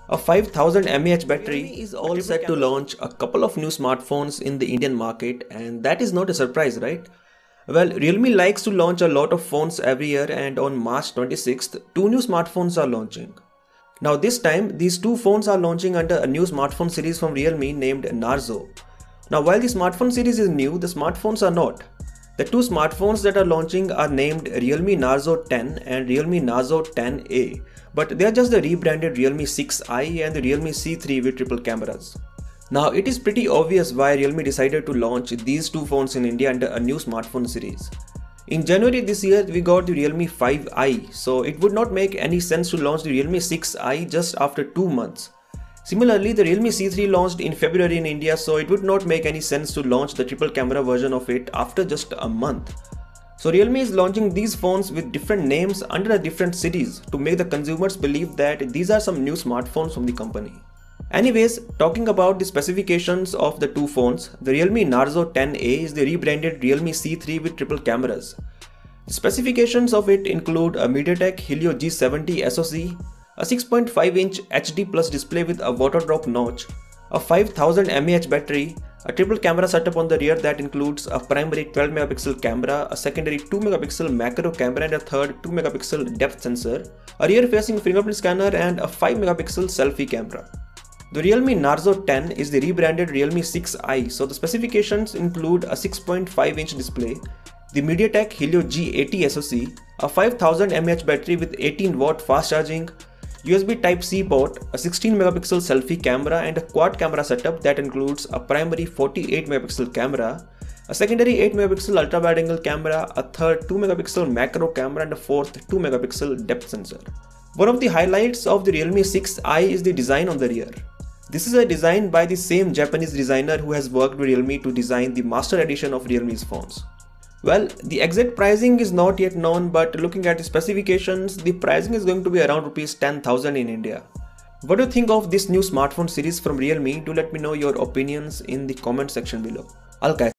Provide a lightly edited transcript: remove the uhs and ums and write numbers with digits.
a 5000 mAh battery is all set to launch a couple of new smartphones in the Indian market, and that is not a surprise, right? Well, Realme likes to launch a lot of phones every year, and on March 26th, two new smartphones are launching. Now this time, these two phones are launching under a new smartphone series from Realme named Narzo. Now while the smartphone series is new, the smartphones are not. The two smartphones that are launching are named Realme Narzo 10 and Realme Narzo 10A, but they are just the rebranded Realme 6i and the Realme C3 with triple cameras. Now it is pretty obvious why Realme decided to launch these two phones in India under a new smartphone series. In January this year, we got the Realme 5i, so it would not make any sense to launch the Realme 6i just after 2 months. Similarly, the Realme C3 launched in February in India, so it would not make any sense to launch the triple camera version of it after just a month. So Realme is launching these phones with different names under a different series to make the consumers believe that these are some new smartphones from the company. Anyways, talking about the specifications of the two phones, the Realme Narzo 10A is the rebranded Realme C3 with triple cameras. The specifications of it include a MediaTek Helio G70 SoC, a 6.5-inch HD Plus display with a water drop notch, a 5000 mAh battery, a triple camera setup on the rear that includes a primary 12 megapixel camera, a secondary 2 megapixel macro camera and a third 2 megapixel depth sensor, a rear facing fingerprint scanner and a 5 megapixel selfie camera. The Realme Narzo 10 is the rebranded Realme 6i, so the specifications include a 6.5-inch display, the MediaTek Helio G80 SoC, a 5000 mAh battery with 18-watt fast charging, USB Type-C port, a 16 megapixel selfie camera and a quad camera setup that includes a primary 48 megapixel camera, a secondary 8 megapixel ultra wide angle camera, a third 2 megapixel macro camera and a fourth 2 megapixel depth sensor. One of the highlights of the Realme 6i is the design on the rear. This is a design by the same Japanese designer who has worked with Realme to design the master edition of Realme's phones. Well, the exact pricing is not yet known, but looking at the specifications, the pricing is going to be around Rs 10,000 in India. What do you think of this new smartphone series from Realme? Do let me know your opinions in the comment section below. I'll catch you.